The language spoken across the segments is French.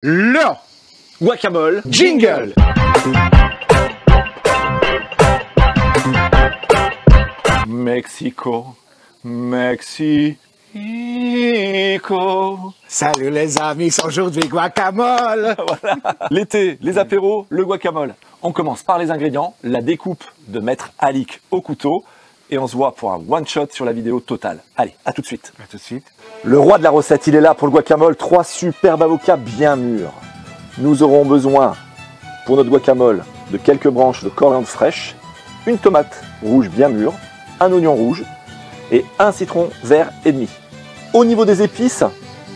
Le guacamole jingle. Mexico, Mexico. Salut les amis, c'est aujourd'hui guacamole. Voilà. L'été, les apéros, le guacamole. On commence par les ingrédients, la découpe de Maître Alic au couteau. Et on se voit pour un one-shot sur la vidéo totale. Allez, à tout de suite. À tout de suite. Le roi de la recette, il est là pour le guacamole. 3 superbes avocats bien mûrs. Nous aurons besoin, pour notre guacamole, de quelques branches de coriandre fraîche, une tomate rouge bien mûre, un oignon rouge et un citron vert et demi. Au niveau des épices,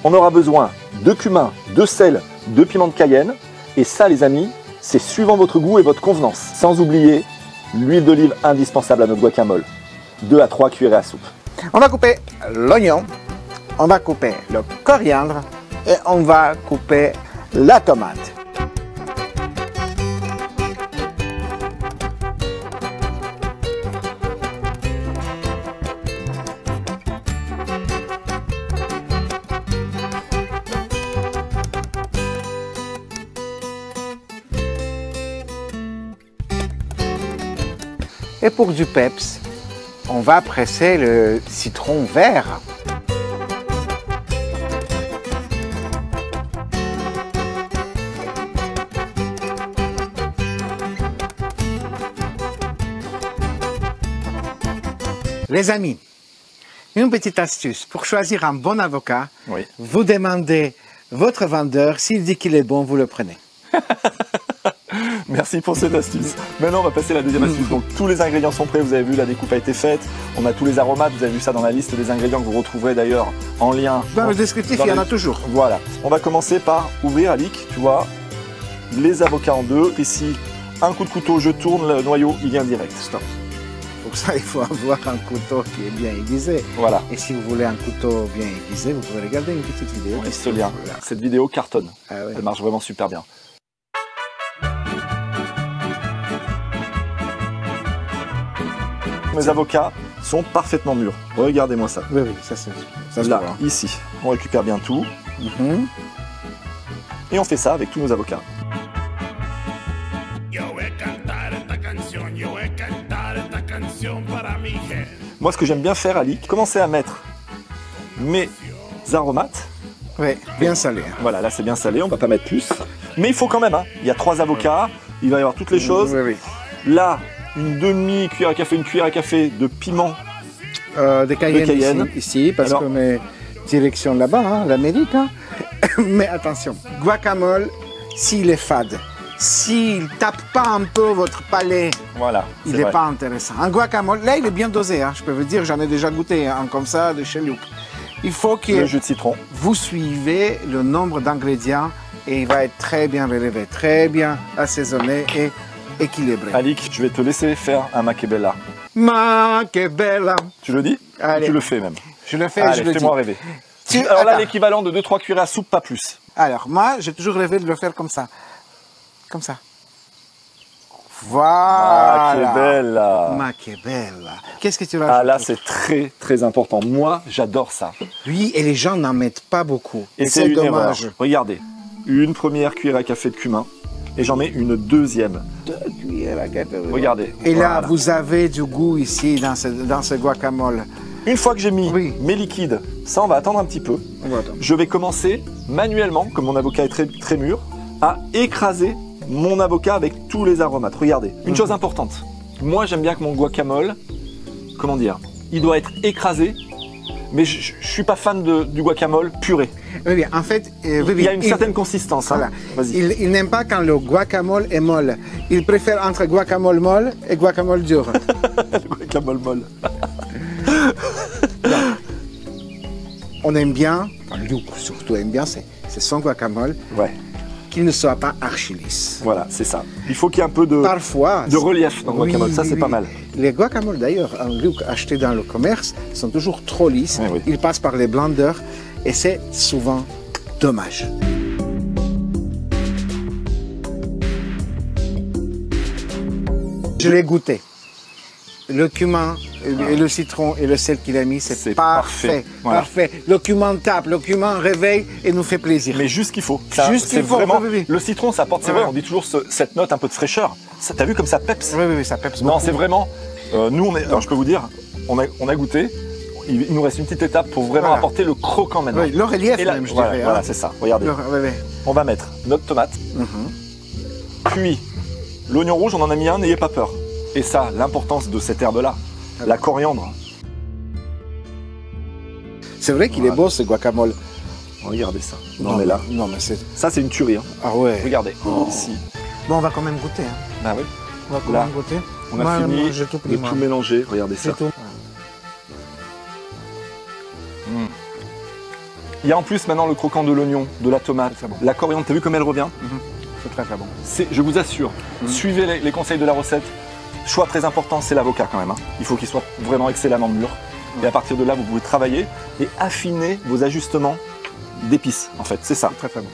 on aura besoin de cumin, de sel, de piment de Cayenne. Et ça, les amis, c'est suivant votre goût et votre convenance. Sans oublier l'huile d'olive indispensable à notre guacamole. 2 à 3 cuillerées à soupe. On va couper l'oignon, on va couper le coriandre et on va couper la tomate. Et pour du peps, on va presser le citron vert. Les amis, une petite astuce. Pour choisir un bon avocat, Oui. vous demandez votre vendeur, s'il dit qu'il est bon, vous le prenez. Merci pour cette astuce. Maintenant, on va passer à la deuxième astuce. Donc, tous les ingrédients sont prêts. Vous avez vu, la découpe a été faite. On a tous les aromates. Vous avez vu ça dans la liste des ingrédients que vous retrouverez d'ailleurs en lien. Dans le descriptif, il y en a toujours. Voilà. On va commencer par ouvrir, Alic, tu vois, les avocats en deux. Ici, un coup de couteau, je tourne, le noyau, il vient direct. Stop. Pour ça, il faut avoir un couteau qui est bien aiguisé. Voilà. Et si vous voulez un couteau bien aiguisé, vous pouvez regarder une petite vidéo. On liste le lien. Cette vidéo cartonne. Ah ouais. Elle marche vraiment super bien. Mes avocats sont parfaitement mûrs. Regardez-moi ça. Oui, oui, ça se Là, voit. ici, on récupère bien tout. Et on fait ça avec tous nos avocats. Moi, ce que j'aime bien faire, Ali, commencer à mettre mes aromates. Oui, bien salé. Hein. Voilà, là c'est bien salé, on va pas mettre plus. Mais il faut quand même, hein. Il y a 3 avocats, il va y avoir toutes les choses. Oui, oui. Là, une demi-cuillère à café, une cuillère à café de piment. De Cayenne, Cayenne. Ici, parce qu'on est direction là-bas, hein, l'Amérique. Hein. Mais attention, guacamole, s'il est fade, s'il tape pas un peu votre palais, Voilà. il n'est pas intéressant. Un guacamole, là, il est bien dosé. Hein, je peux vous dire, j'en ai déjà goûté un comme ça de chez Loop. Il faut que Le jus de citron. vous suivez le nombre d'ingrédients et il va être très bien relevé, très bien assaisonné et équilibré. Alic, je vais te laisser faire un makebella. Ma que bella. Tu le dis? Allez. Tu le fais même. Je le fais, Allez, je le dis. fais-moi rêver. Alors là, l'équivalent de 2-3 cuillères à soupe, pas plus. Alors, moi, j'ai toujours rêvé de le faire comme ça. Comme ça. Voilà. Ah, que belle là. Ma que bella. Qu'est-ce que tu rajoutes? Ah là, c'est très très important. Moi, j'adore ça. Oui, et les gens n'en mettent pas beaucoup. Et c'est une dommage. Regardez, une première cuillère à café de cumin et j'en mets une deuxième. 2 cuillères à café. Regardez. Et là, Voilà. vous avez du goût ici dans ce guacamole. Une fois que j'ai mis Oui. mes liquides, ça on va attendre un petit peu. On va attendre. Je vais commencer manuellement, comme mon avocat est très, très mûr, à écraser mon avocat avec tous les aromates. Regardez, une chose importante. Moi, j'aime bien que mon guacamole, comment dire, il doit être écrasé, mais je suis pas fan du guacamole puré. Oui, oui, en fait, Il y a une certaine consistance. Voilà. Hein. Vas-y. Il n'aime pas quand le guacamole est molle. Il préfère entre guacamole molle et guacamole dur. Le guacamole molle. On aime bien, enfin Luc surtout aime bien, c'est son guacamole, Ouais, qu'il ne soit pas archi lisse. voilà, c'est ça. Il faut qu'il y ait un peu de Parfois, relief dans le guacamole, ça c'est oui. pas mal. Les guacamoles d'ailleurs, en Luc achetés dans le commerce, sont toujours trop lisses. Oui, oui. Ils passent par les blenders et c'est souvent dommage. Je l'ai goûté. le cumin, et le citron et le sel qu'il a mis, c'est parfait. Voilà. Parfait. Le cumin tape, le cumin réveille et nous fait plaisir. Mais juste ce qu'il faut. Juste ce qu'il faut. Vraiment, Oui. le citron, ça apporte, c'est vrai, on dit toujours cette note un peu de fraîcheur. T'as vu comme ça peps? Oui, ça peps beaucoup. Non, c'est vraiment. Nous, alors je peux vous dire, on a goûté. Il nous reste une petite étape pour vraiment apporter le croquant maintenant. Oui, le relief et là, même, je voilà, dirais. Voilà, hein. c'est ça. Regardez. On va mettre notre tomate. Puis, l'oignon rouge, on en a mis un, n'ayez pas peur. Et ça, l'importance de cette herbe-là, la coriandre. C'est vrai qu'il est beau ce guacamole. Regardez ça. On est là. Non, mais c'est... Ça, c'est une tuerie. Hein. Ah ouais. Regardez, ici. Bon, on va quand même goûter. Hein. Bah oui. On va quand même goûter. On a fini j'ai tout pris, de tout mélanger. Regardez ça. Tout. Il y a en plus maintenant le croquant de l'oignon, de la tomate, bon. la coriandre. T'as vu comme elle revient? C'est très bon. Je vous assure, suivez les conseils de la recette. Choix très important, c'est l'avocat quand même. Hein. Il faut qu'il soit vraiment excellemment mûr. Et à partir de là, vous pouvez travailler et affiner vos ajustements d'épices. En fait, c'est ça. Très bon.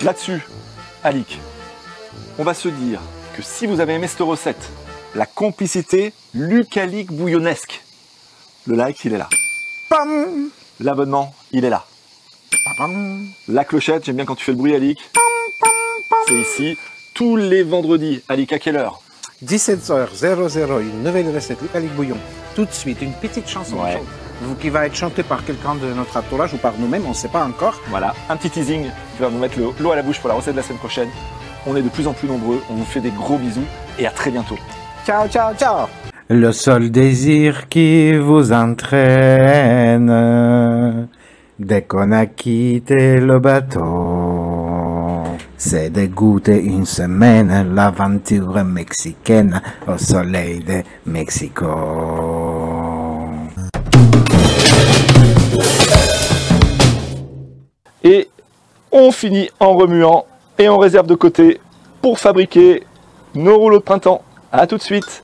Là-dessus, Alix, on va se dire que si vous avez aimé cette recette, la complicité lucalique bouillonnesque, le like, il est là. Pam. L'abonnement, il est là. Pam. La clochette, j'aime bien quand tu fais le bruit, Alix. C'est ici, tous les vendredis. Alix, à quelle heure? 17h00, une nouvelle recette, lucalique bouillon. Tout de suite, une petite chanson qui va être chantée par quelqu'un de notre entourage ou par nous-mêmes, on ne sait pas encore. Voilà, un petit teasing qui va vous mettre l'eau à la bouche pour la recette de la semaine prochaine. On est de plus en plus nombreux, on vous fait des gros bisous et à très bientôt. Ciao, ciao, ciao. Le seul désir qui vous entraîne dès qu'on a quitté le bateau, c'est de goûter une semaine l'aventure mexicaine au soleil de Mexico. Et on finit en remuant et on réserve de côté pour fabriquer nos rouleaux de printemps. À tout de suite.